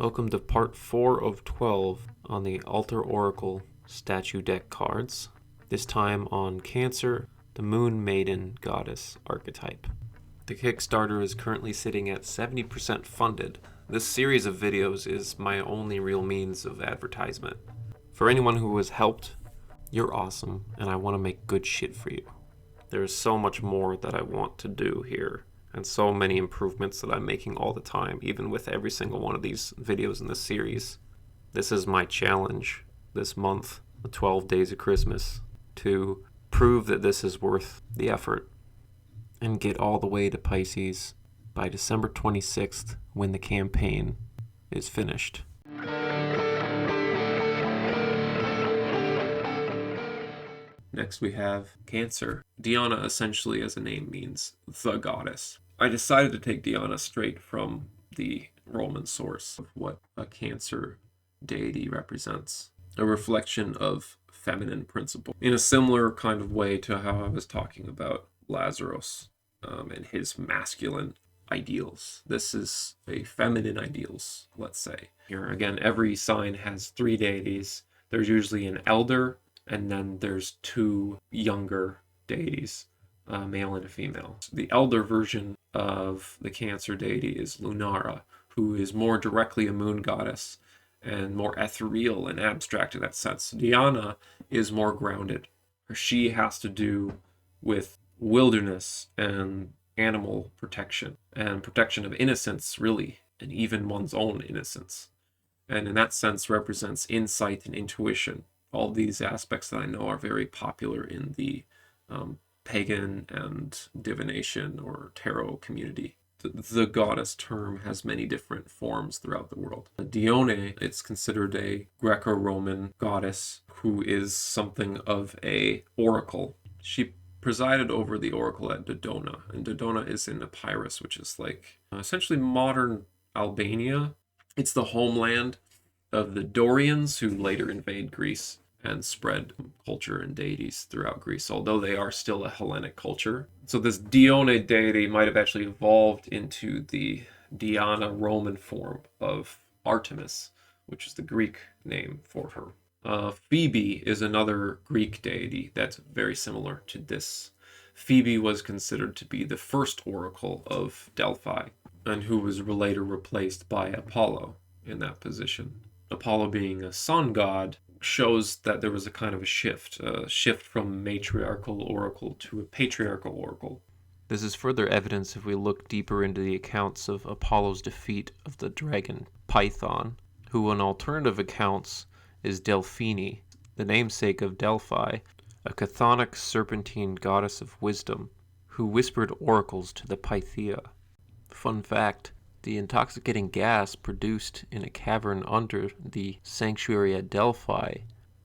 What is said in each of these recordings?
Welcome to part 4 of 12 on the Altar Oracle statue deck cards, this time on Cancer, the Moon Maiden Goddess archetype. The Kickstarter is currently sitting at 70% funded. This series of videos is my only real means of advertisement. For anyone who has helped, you're awesome, and I want to make good shit for you. There's so much more that I want to do here, and so many improvements that I'm making all the time, even with every single one of these videos in this series. This is my challenge this month, the 12 days of Christmas, to prove that this is worth the effort and get all the way to Pisces by December 26th when the campaign is finished. Next we have Cancer. DEANA essentially as a name means the goddess. I decided to take DEANA straight from the Roman source of what a Cancer deity represents. A reflection of feminine principle. In a similar kind of way to how I was talking about Lazarus and his masculine ideals. This is a feminine ideals, let's say. Here again, every sign has 3 deities. There's usually an elder, and then there's 2 younger deities, a male and a female. The elder version of the Cancer deity is Lunara, who is more directly a moon goddess and more ethereal and abstract in that sense. DEANA is more grounded. She has to do with wilderness and animal protection and protection of innocence, really, and even one's own innocence. And in that sense represents insight and intuition. All these aspects that I know are very popular in the pagan and divination or tarot community. The goddess term has many different forms throughout the world. Dione, it's considered a Greco-Roman goddess who is something of a oracle. She presided over the oracle at Dodona, and Dodona is in Epirus, which is like essentially modern Albania. It's the homeland of the Dorians, who later invade Greece and spread culture and deities throughout Greece, although they are still a Hellenic culture. So this Dione deity might have actually evolved into the DEANA Roman form of Artemis, which is the Greek name for her. Phoebe is another Greek deity that's very similar to this. Phoebe was considered to be the first oracle of Delphi, and who was later replaced by Apollo in that position. Apollo, being a sun god, shows that there was a kind of a shift from matriarchal oracle to a patriarchal oracle. This is further evidence if we look deeper into the accounts of Apollo's defeat of the dragon Python, who in alternative accounts is Delphine, the namesake of Delphi, a chthonic serpentine goddess of wisdom, who whispered oracles to the Pythia. Fun fact, the intoxicating gas produced in a cavern under the sanctuary at Delphi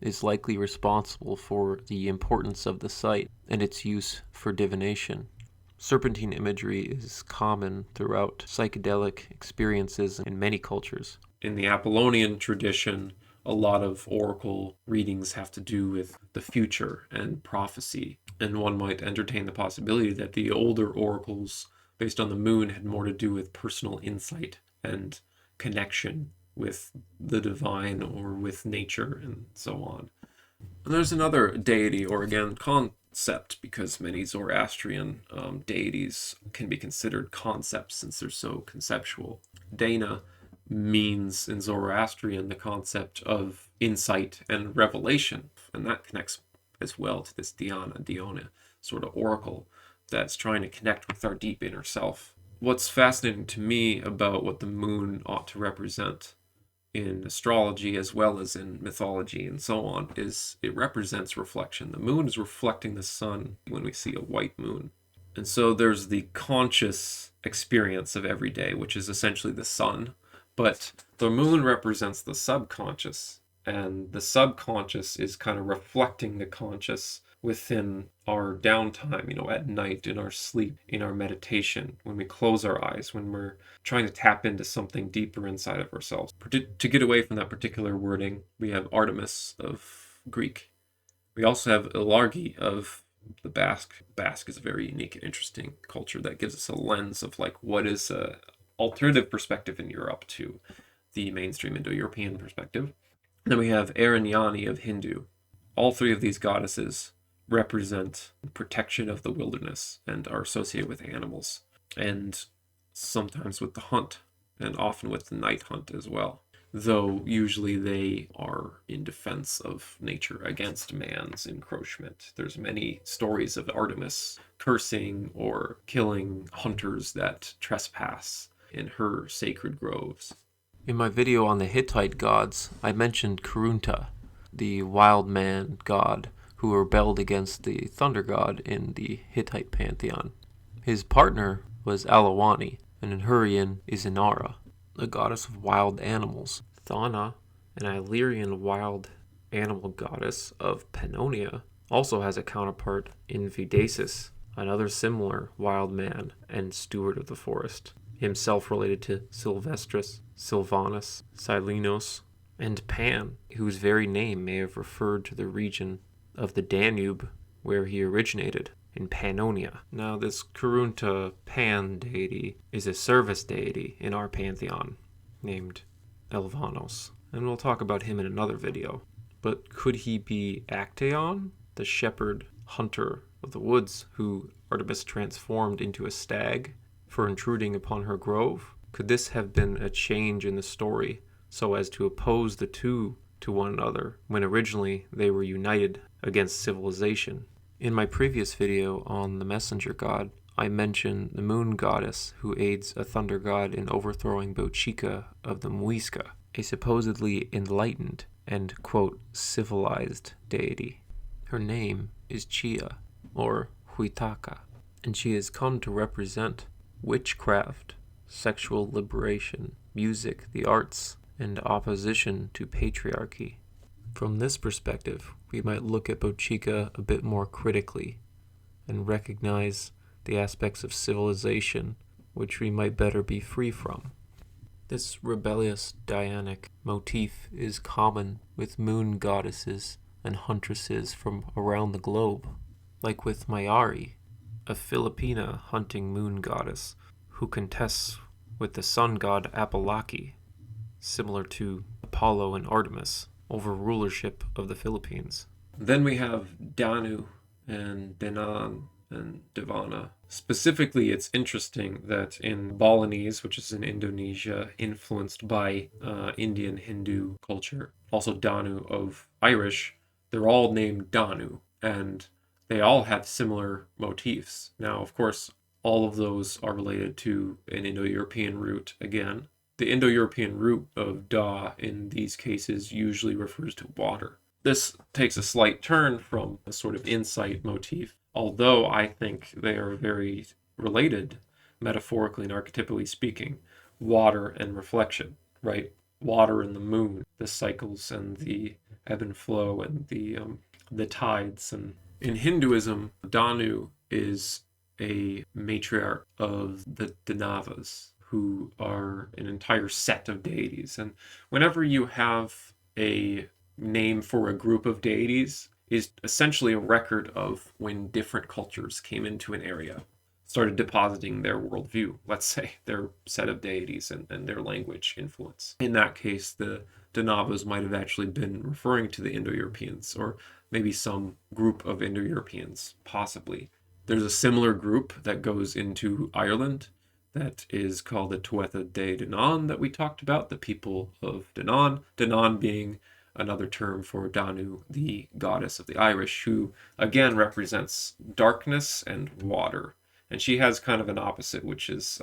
is likely responsible for the importance of the site and its use for divination. Serpentine imagery is common throughout psychedelic experiences in many cultures. In the Apollonian tradition, a lot of oracle readings have to do with the future and prophecy, and one might entertain the possibility that the older oracles based on the moon had more to do with personal insight and connection with the divine or with nature and so on. And there's another deity, or again concept, because many Zoroastrian deities can be considered concepts since they're so conceptual. DEANA means in Zoroastrian the concept of insight and revelation, and that connects as well to this Dione sort of oracle that's trying to connect with our deep inner self. What's fascinating to me about what the moon ought to represent in astrology as well as in mythology and so on is it represents reflection. The moon is reflecting the sun when we see a white moon. And so there's the conscious experience of every day, which is essentially the sun, but the moon represents the subconscious, and the subconscious is kind of reflecting the conscious within our downtime, at night, in our sleep, in our meditation, when we close our eyes, when we're trying to tap into something deeper inside of ourselves. To get away from that particular wording, we have Artemis of Greek. We also have Ilargi of the Basque. Basque is a very unique and interesting culture that gives us a lens of what is a alternative perspective in Europe to the mainstream Indo-European perspective. Then we have Arinyani of Hindu. All three of these goddesses represent protection of the wilderness and are associated with animals, and sometimes with the hunt, and often with the night hunt as well. Though usually they are in defense of nature against man's encroachment. There's many stories of Artemis cursing or killing hunters that trespass in her sacred groves. In my video on the Hittite gods, I mentioned Kurunta, the wild man god who rebelled against the thunder god in the Hittite pantheon. His partner was Alawani, and in Hurrian is Inara, the goddess of wild animals. Thana, an Illyrian wild animal goddess of Pannonia, also has a counterpart in Videsis, another similar wild man and steward of the forest, himself related to Sylvestris, Sylvanus, Silenos, and Pan, whose very name may have referred to the region of the Danube where he originated, in Pannonia. Now, this Kurunta Pan deity is a service deity in our pantheon, named Elvanos, and we'll talk about him in another video. But could he be Actaeon, the shepherd hunter of the woods who Artemis transformed into a stag for intruding upon her grove? Could this have been a change in the story so as to oppose the two to one another when originally they were united against civilization? In my previous video on the messenger god, I mentioned the moon goddess who aids a thunder god in overthrowing Bochica of the Muisca, a supposedly enlightened and, quote, civilized deity. Her name is Chia, or Huitaka, and she has come to represent witchcraft, sexual liberation, music, the arts, and opposition to patriarchy. From this perspective, we might look at Bochica a bit more critically and recognize the aspects of civilization which we might better be free from. This rebellious Dianic motif is common with moon goddesses and huntresses from around the globe, like with Mayari, a Filipina hunting moon goddess who contests with the sun god Apalaki, similar to Apollo and Artemis, over rulership of the Philippines. Then we have Danu and Denan and Devana. Specifically, it's interesting that in Balinese, which is in Indonesia, influenced by Indian Hindu culture, also Danu of Irish, they're all named Danu, and they all have similar motifs. Now, of course, all of those are related to an Indo-European root again. The Indo-European root of Da in these cases usually refers to water. This takes a slight turn from a sort of insight motif, although I think they are very related, metaphorically and archetypally speaking, water and reflection, right? Water and the moon, the cycles and the ebb and flow and the tides. And in Hinduism, Danu is a matriarch of the Danavas, who are an entire set of deities. And whenever you have a name for a group of deities, is essentially a record of when different cultures came into an area, started depositing their worldview, let's say, their set of deities and their language influence. In that case, the Danavas might have actually been referring to the Indo-Europeans, or maybe some group of Indo-Europeans, possibly. There's a similar group that goes into Ireland that is called the Tuatha De Danann that we talked about, the people of Danann. Danann being another term for Danu, the goddess of the Irish, who again represents darkness and water. And she has kind of an opposite, which is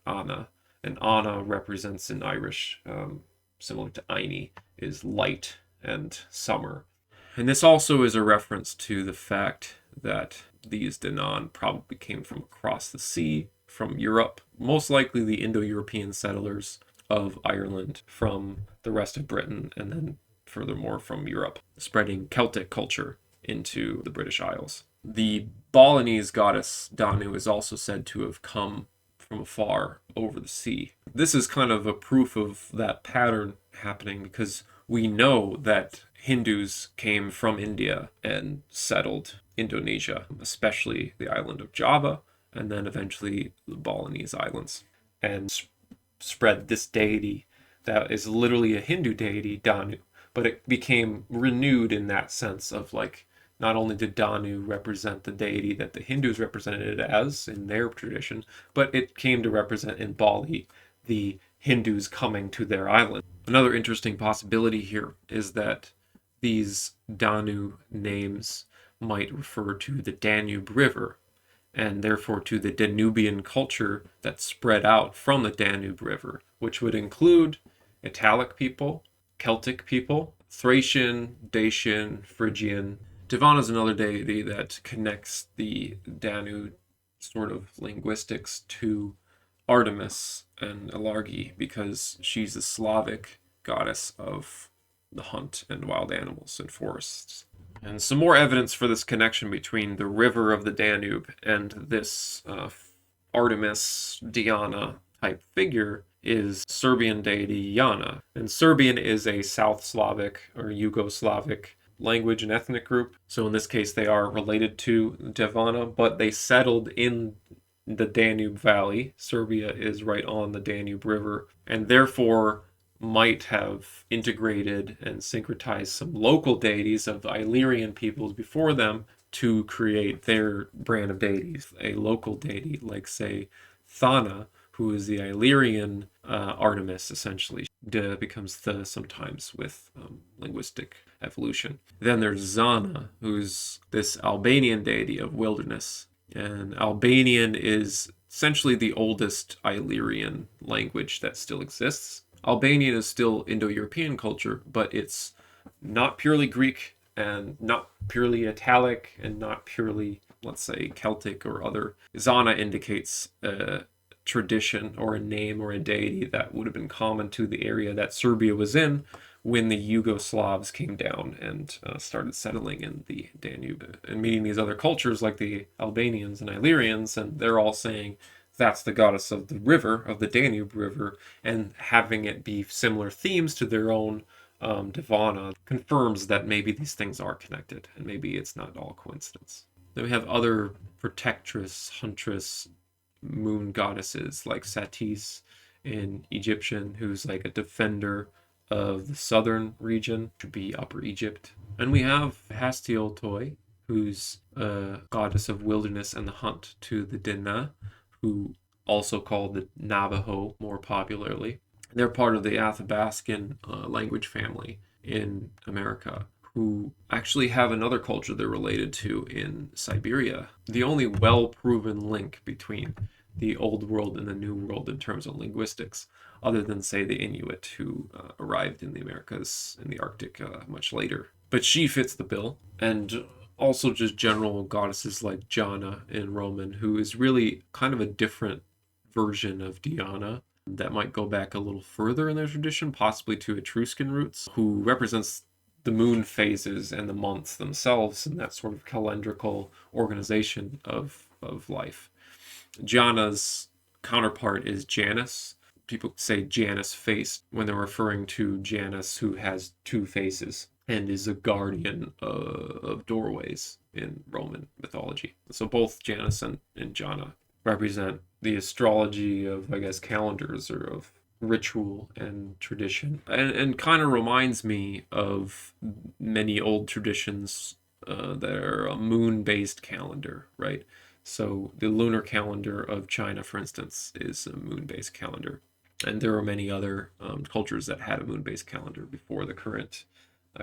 Anna. And Anna represents in Irish, similar to Aini, is light and summer. And this also is a reference to the fact that these Danann probably came from across the sea, from Europe, most likely the Indo-European settlers of Ireland from the rest of Britain, and then furthermore from Europe, spreading Celtic culture into the British Isles. The Balinese goddess Danu is also said to have come from afar over the sea. This is kind of a proof of that pattern happening, because we know that Hindus came from India and settled Indonesia, especially the island of Java, and then eventually the Balinese islands, and spread this deity that is literally a Hindu deity, Danu. But it became renewed in that sense of like, not only did Danu represent the deity that the Hindus represented it as in their tradition, but it came to represent in Bali the Hindus coming to their island. Another interesting possibility here is that these Danu names might refer to the Danube River, and therefore to the Danubian culture that spread out from the Danube River, which would include Italic people, Celtic people, Thracian, Dacian, Phrygian. Divana is another deity that connects the Danu sort of linguistics to Artemis and Elargi because she's a Slavic goddess of the hunt and wild animals and forests. And some more evidence for this connection between the river of the Danube and this Artemis, DEANA type figure is Serbian deity DEANA. And Serbian is a South Slavic or Yugoslavic language and ethnic group. So in this case, they are related to Divana, but they settled in the Danube Valley. Serbia is right on the Danube River, and therefore might have integrated and syncretized some local deities of the Illyrian peoples before them to create their brand of deities. A local deity, like, say, Thana, who is the Illyrian Artemis, essentially, becomes the sometimes with linguistic evolution. Then there's Zana, who's this Albanian deity of wilderness. And Albanian is essentially the oldest Illyrian language that still exists. Albanian is still Indo-European culture, but it's not purely Greek and not purely Italic and not purely, let's say, Celtic or other. Zana indicates a tradition or a name or a deity that would have been common to the area that Serbia was in when the Yugoslavs came down and started settling in the Danube and meeting these other cultures like the Albanians and Illyrians, and they're all saying that's the goddess of the river, of the Danube River, and having it be similar themes to their own Divana confirms that maybe these things are connected, and maybe it's not all coincidence. Then we have other protectress, huntress, moon goddesses like Satis in Egyptian, who's like a defender of the southern region, to be Upper Egypt. And we have Hastiotoi, who's a goddess of wilderness and the hunt to the DEANA, who also called the Navajo more popularly. They're part of the Athabascan language family in America, who actually have another culture they're related to in Siberia. The only well-proven link between the Old World and the New World in terms of linguistics, other than, say, the Inuit who arrived in the Americas in the Arctic much later. But she fits the bill. And also just general goddesses like Jana in Roman, who is really kind of a different version of DEANA that might go back a little further in their tradition, possibly to Etruscan roots, who represents the moon phases and the months themselves in that sort of calendrical organization of life. Jana's counterpart is Janus. People say Janus faced when they're referring to Janus, who has two faces and is a guardian of doorways in Roman mythology. So both Janus and Jana represent the astrology of, I guess, calendars or of ritual and tradition, and kind of reminds me of many old traditions that are a moon-based calendar, right? So the lunar calendar of China, for instance, is a moon-based calendar. And there are many other cultures that had a moon-based calendar before the current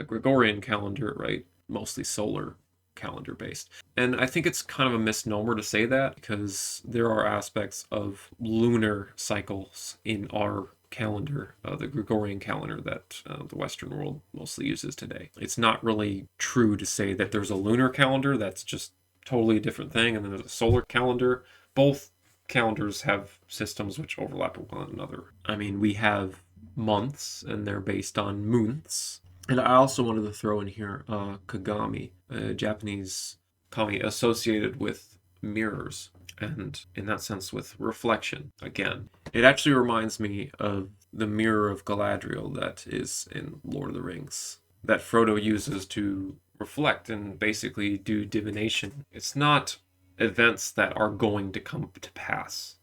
Gregorian calendar, right? Mostly solar calendar based. And I think it's kind of a misnomer to say that because there are aspects of lunar cycles in our calendar, the Gregorian calendar that the Western world mostly uses today. It's not really true to say that there's a lunar calendar that's just totally a different thing, and then there's a solar calendar. Both calendars have systems which overlap with one another. I mean, we have months, and they're based on moons. And I also wanted to throw in here Kagami, a Japanese kami associated with mirrors, and in that sense with reflection. Again, it actually reminds me of the Mirror of Galadriel that is in Lord of the Rings, that Frodo uses to reflect and basically do divination. It's not events that are going to come to pass.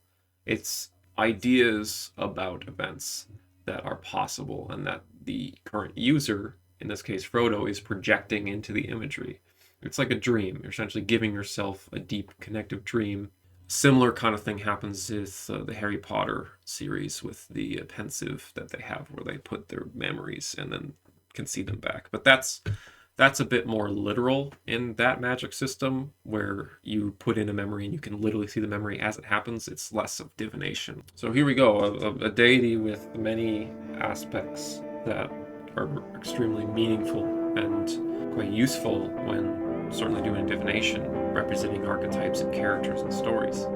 It's ideas about events that are possible and that the current user, in this case Frodo, is projecting into the imagery. It's like a dream. You're essentially giving yourself a deep connective dream. Similar kind of thing happens with the Harry Potter series with the pensive that they have, where they put their memories and then can see them back. But that's a bit more literal in that magic system, where you put in a memory and you can literally see the memory as it happens. It's less of divination. So here we go, a deity with many aspects that are extremely meaningful and quite useful when certainly doing divination, representing archetypes and characters and stories.